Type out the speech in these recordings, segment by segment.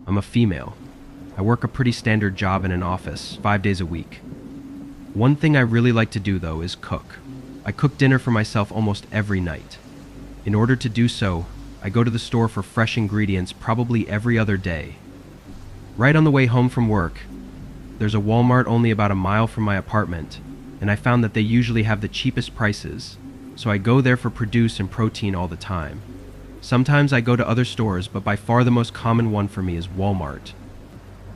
I'm a female. I work a pretty standard job in an office, 5 days a week. One thing I really like to do, though, is cook. I cook dinner for myself almost every night. In order to do so, I go to the store for fresh ingredients probably every other day. Right on the way home from work, there's a Walmart only about a mile from my apartment, and I found that they usually have the cheapest prices, so I go there for produce and protein all the time. Sometimes I go to other stores, but by far the most common one for me is Walmart.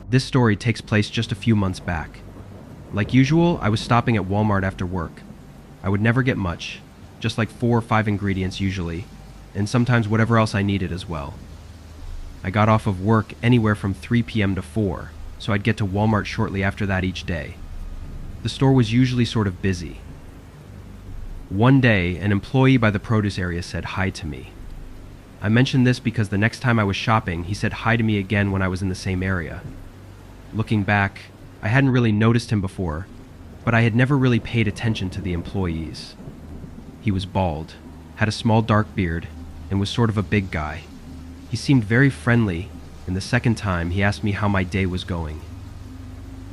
This story takes place just a few months back. Like usual, I was stopping at Walmart after work. I would never get much, just like 4 or 5 ingredients usually, and sometimes whatever else I needed as well. I got off of work anywhere from 3 p.m. to 4, so I'd get to Walmart shortly after that each day. The store was usually sort of busy. One day, an employee by the produce area said hi to me. I mentioned this because the next time I was shopping, he said hi to me again when I was in the same area. Looking back, I hadn't really noticed him before, but I had never really paid attention to the employees. He was bald, had a small dark beard, and was sort of a big guy. He seemed very friendly, and the second time he asked me how my day was going.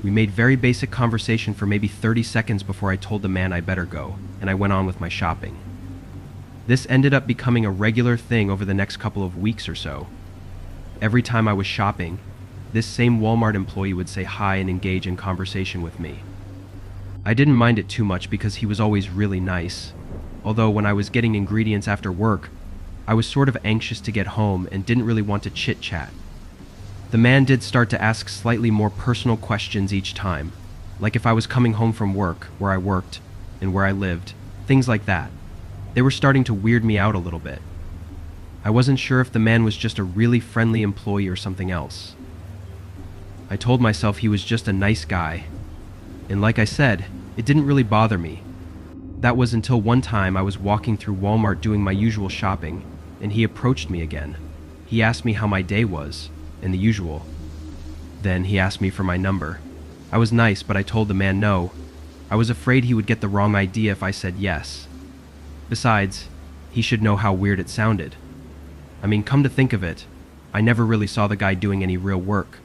We made very basic conversation for maybe 30 seconds before I told the man I better go, and I went on with my shopping. This ended up becoming a regular thing over the next couple of weeks or so. Every time I was shopping, this same Walmart employee would say hi and engage in conversation with me. I didn't mind it too much because he was always really nice, although when I was getting ingredients after work, I was sort of anxious to get home and didn't really want to chit-chat. The man did start to ask slightly more personal questions each time, like if I was coming home from work, where I worked, and where I lived, things like that. They were starting to weird me out a little bit. I wasn't sure if the man was just a really friendly employee or something else. I told myself he was just a nice guy, and like I said, it didn't really bother me. That was until one time I was walking through Walmart doing my usual shopping, and he approached me again. He asked me how my day was, and the usual. Then he asked me for my number. I was nice, but I told the man no. I was afraid he would get the wrong idea if I said yes. Besides, he should know how weird it sounded. I mean, come to think of it, I never really saw the guy doing any real work.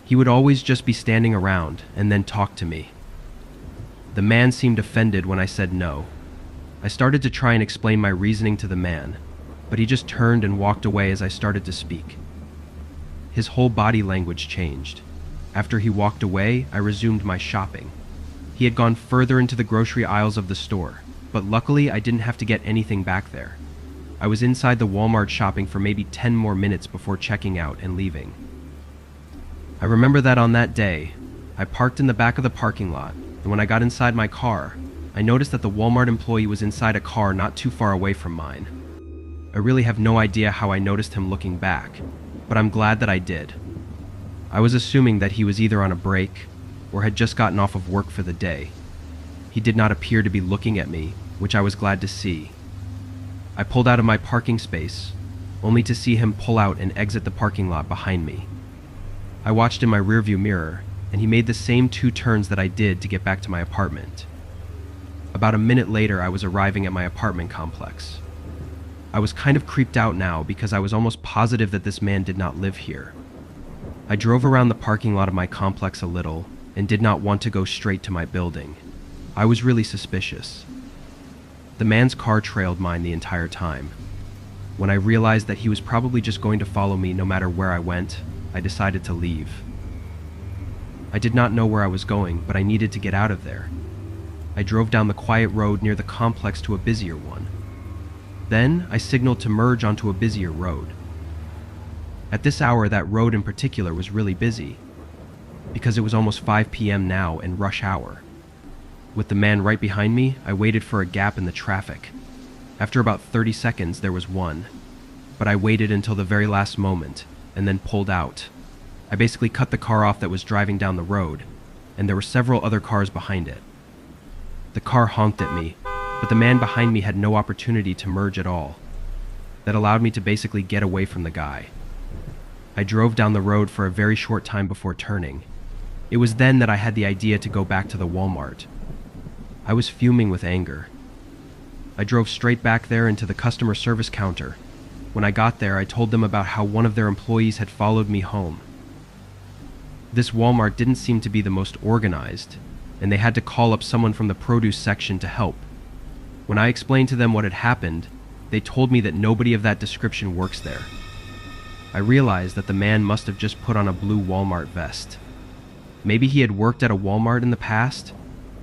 He would always just be standing around and then talk to me. The man seemed offended when I said no. I started to try and explain my reasoning to the man, but he just turned and walked away as I started to speak. His whole body language changed. After he walked away, I resumed my shopping. He had gone further into the grocery aisles of the store, but luckily I didn't have to get anything back there. I was inside the Walmart shopping for maybe 10 more minutes before checking out and leaving. I remember that on that day, I parked in the back of the parking lot, and when I got inside my car, I noticed that the Walmart employee was inside a car not too far away from mine. I really have no idea how I noticed him looking back, but I'm glad that I did. I was assuming that he was either on a break or had just gotten off of work for the day. He did not appear to be looking at me, which I was glad to see. I pulled out of my parking space, only to see him pull out and exit the parking lot behind me. I watched in my rearview mirror, and he made the same 2 turns that I did to get back to my apartment. About a minute later, I was arriving at my apartment complex. I was kind of creeped out now because I was almost positive that this man did not live here. I drove around the parking lot of my complex a little and did not want to go straight to my building. I was really suspicious. The man's car trailed mine the entire time. When I realized that he was probably just going to follow me no matter where I went, I decided to leave. I did not know where I was going, but I needed to get out of there. I drove down the quiet road near the complex to a busier one. Then I signaled to merge onto a busier road. At this hour, that road in particular was really busy, because it was almost 5 p.m. now and rush hour. With the man right behind me, I waited for a gap in the traffic. After about 30 seconds, there was one, but I waited until the very last moment and then pulled out. I basically cut the car off that was driving down the road, and there were several other cars behind it. The car honked at me, but the man behind me had no opportunity to merge at all. That allowed me to basically get away from the guy. I drove down the road for a very short time before turning. It was then that I had the idea to go back to the Walmart. I was fuming with anger. I drove straight back there into the customer service counter, When I got there, I told them about how one of their employees had followed me home. This Walmart didn't seem to be the most organized, and they had to call up someone from the produce section to help. When I explained to them what had happened, they told me that nobody of that description works there. I realized that the man must have just put on a blue Walmart vest. Maybe he had worked at a Walmart in the past,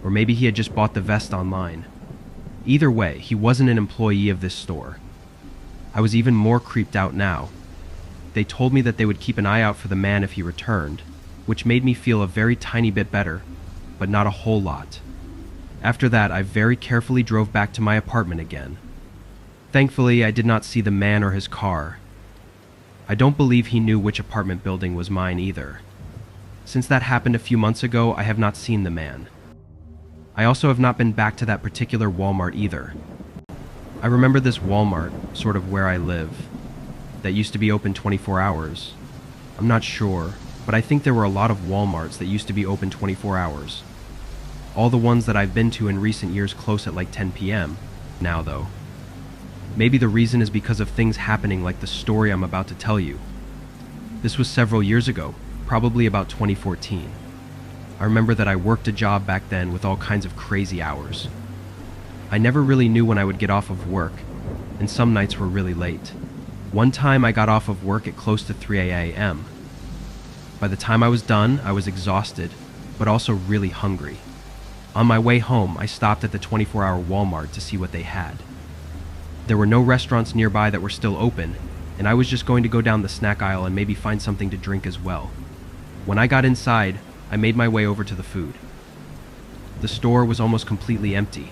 or maybe he had just bought the vest online. Either way, he wasn't an employee of this store. I was even more creeped out now. They told me that they would keep an eye out for the man if he returned, which made me feel a very tiny bit better, but not a whole lot. After that, I very carefully drove back to my apartment again. Thankfully, I did not see the man or his car. I don't believe he knew which apartment building was mine either. Since that happened a few months ago, I have not seen the man. I also have not been back to that particular Walmart either. I remember this Walmart, sort of where I live, that used to be open 24 hours. I'm not sure, but I think there were a lot of Walmarts that used to be open 24 hours. All the ones that I've been to in recent years close at like 10 p.m. now though. Maybe the reason is because of things happening like the story I'm about to tell you. This was several years ago, probably about 2014. I remember that I worked a job back then with all kinds of crazy hours. I never really knew when I would get off of work, and some nights were really late. One time I got off of work at close to 3 a.m. By the time I was done, I was exhausted, but also really hungry. On my way home, I stopped at the 24-hour Walmart to see what they had. There were no restaurants nearby that were still open, and I was just going to go down the snack aisle and maybe find something to drink as well. When I got inside, I made my way over to the food. The store was almost completely empty.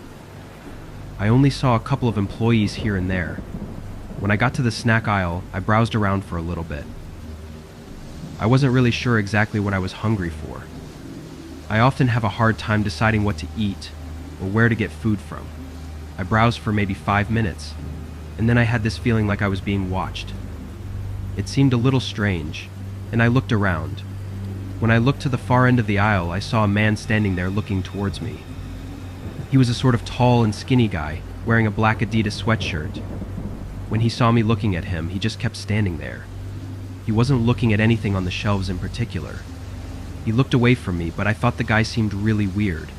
I only saw a couple of employees here and there. When I got to the snack aisle, I browsed around for a little bit. I wasn't really sure exactly what I was hungry for. I often have a hard time deciding what to eat or where to get food from. I browsed for maybe 5 minutes, and then I had this feeling like I was being watched. It seemed a little strange, and I looked around. When I looked to the far end of the aisle, I saw a man standing there looking towards me. He was a sort of tall and skinny guy, wearing a black Adidas sweatshirt. When he saw me looking at him, he just kept standing there. He wasn't looking at anything on the shelves in particular. He looked away from me, but I thought the guy seemed really weird.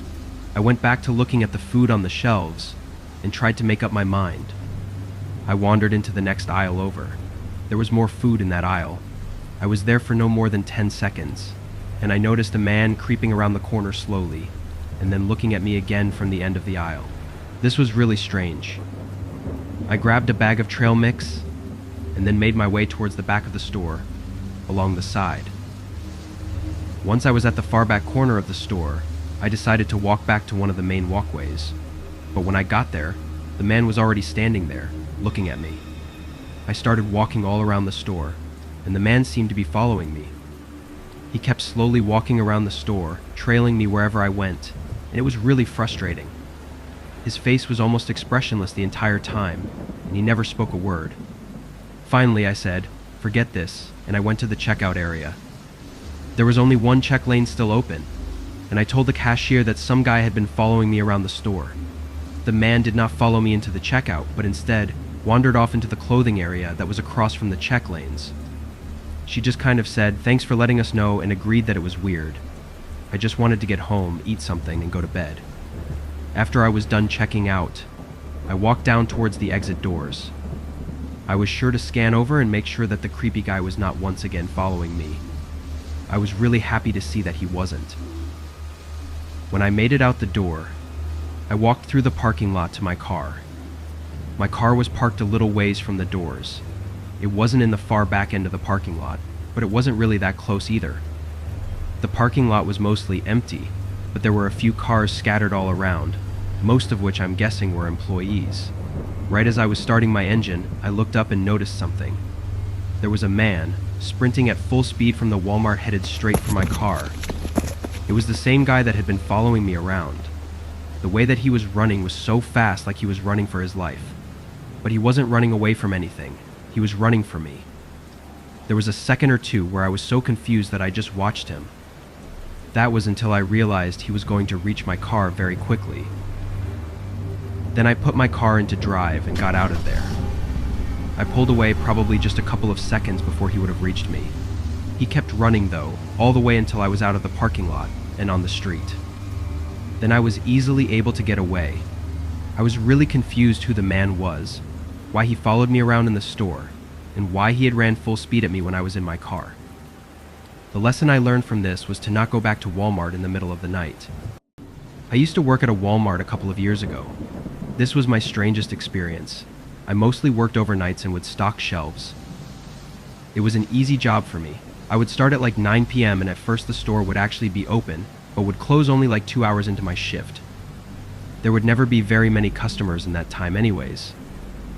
I went back to looking at the food on the shelves and tried to make up my mind. I wandered into the next aisle over. There was more food in that aisle. I was there for no more than 10 seconds, and I noticed a man creeping around the corner slowly, and then looking at me again from the end of the aisle. This was really strange. I grabbed a bag of trail mix, and then made my way towards the back of the store, along the side. Once I was at the far back corner of the store, I decided to walk back to one of the main walkways. But when I got there, the man was already standing there, looking at me. I started walking all around the store, and the man seemed to be following me. He kept slowly walking around the store, trailing me wherever I went, and it was really frustrating. His face was almost expressionless the entire time, and he never spoke a word. Finally, I said, "Forget this," and I went to the checkout area. There was only one check lane still open, and I told the cashier that some guy had been following me around the store. The man did not follow me into the checkout, but instead wandered off into the clothing area that was across from the check lanes. She just kind of said, "Thanks for letting us know," and agreed that it was weird. I just wanted to get home, eat something, and go to bed. After I was done checking out, I walked down towards the exit doors. I was sure to scan over and make sure that the creepy guy was not once again following me. I was really happy to see that he wasn't. When I made it out the door, I walked through the parking lot to my car. My car was parked a little ways from the doors. It wasn't in the far back end of the parking lot, but it wasn't really that close either. The parking lot was mostly empty, but there were a few cars scattered all around, most of which I'm guessing were employees. Right as I was starting my engine, I looked up and noticed something. There was a man, sprinting at full speed from the Walmart headed straight for my car. It was the same guy that had been following me around. The way that he was running was so fast, like he was running for his life. But he wasn't running away from anything. He was running for me. There was a second or two where I was so confused that I just watched him. That was until I realized he was going to reach my car very quickly. Then I put my car into drive and got out of there. I pulled away probably just a couple of seconds before he would have reached me. He kept running though, all the way until I was out of the parking lot and on the street. Then I was easily able to get away. I was really confused who the man was, why he followed me around in the store, and why he had ran full speed at me when I was in my car. The lesson I learned from this was to not go back to Walmart in the middle of the night. I used to work at a Walmart a couple of years ago. This was my strangest experience. I mostly worked overnights and would stock shelves. It was an easy job for me. I would start at like 9 p.m. and at first the store would actually be open, but would close only like 2 hours into my shift. There would never be very many customers in that time anyways.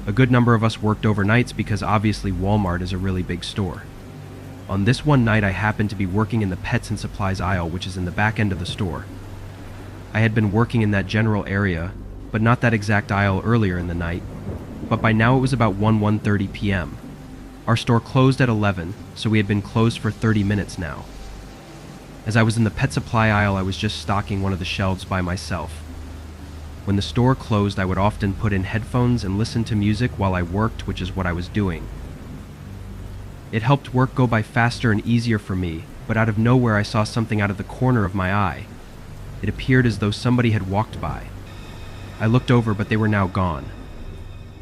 A good number of us worked overnights because obviously Walmart is a really big store. On this one night I happened to be working in the pets and supplies aisle, which is in the back end of the store. I had been working in that general area, but not that exact aisle earlier in the night, but by now it was about 1:30 p.m. Our store closed at 11, so we had been closed for 30 minutes now. As I was in the pet supply aisle, I was just stocking one of the shelves by myself. When the store closed, I would often put in headphones and listen to music while I worked, which is what I was doing. It helped work go by faster and easier for me, but out of nowhere I saw something out of the corner of my eye. It appeared as though somebody had walked by. I looked over, but they were now gone.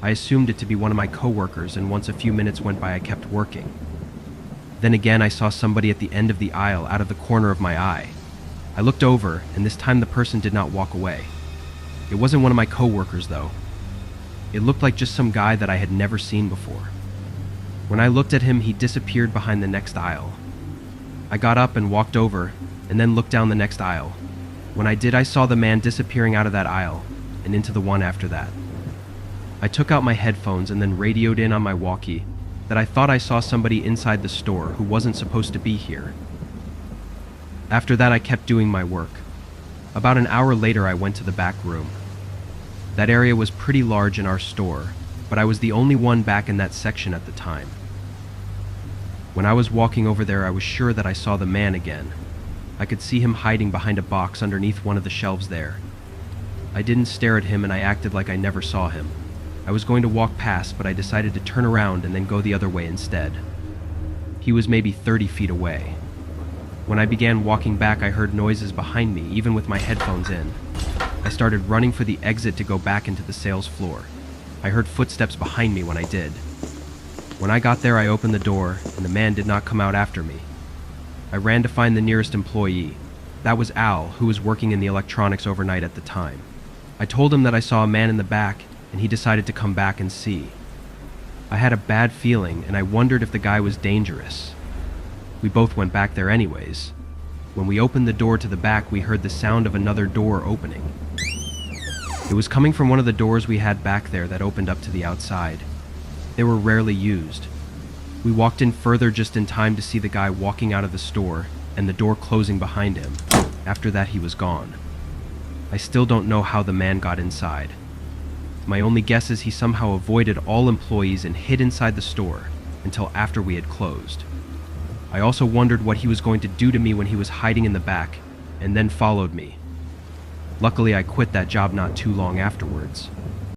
I assumed it to be one of my coworkers, and once a few minutes went by, I kept working. Then again, I saw somebody at the end of the aisle out of the corner of my eye. I looked over, and this time the person did not walk away. It wasn't one of my coworkers, though. It looked like just some guy that I had never seen before. When I looked at him, he disappeared behind the next aisle. I got up and walked over, and then looked down the next aisle. When I did, I saw the man disappearing out of that aisle, and into the one after that. I took out my headphones and then radioed in on my walkie that I thought I saw somebody inside the store who wasn't supposed to be here. After that, I kept doing my work. About an hour later, I went to the back room. That area was pretty large in our store, but I was the only one back in that section at the time. When I was walking over there, I was sure that I saw the man again. I could see him hiding behind a box underneath one of the shelves there. I didn't stare at him and I acted like I never saw him. I was going to walk past, but I decided to turn around and then go the other way instead. He was maybe 30 feet away. When I began walking back, I heard noises behind me, even with my headphones in. I started running for the exit to go back into the sales floor. I heard footsteps behind me when I did. When I got there, I opened the door, and the man did not come out after me. I ran to find the nearest employee. That was Al, who was working in the electronics overnight at the time. I told him that I saw a man in the back, and he decided to come back and see. I had a bad feeling, and I wondered if the guy was dangerous. We both went back there anyways. When we opened the door to the back, we heard the sound of another door opening. It was coming from one of the doors we had back there that opened up to the outside. They were rarely used. We walked in further just in time to see the guy walking out of the store and the door closing behind him. After that, he was gone. I still don't know how the man got inside. My only guess is he somehow avoided all employees and hid inside the store until after we had closed. I also wondered what he was going to do to me when he was hiding in the back, and then followed me. Luckily, I quit that job not too long afterwards.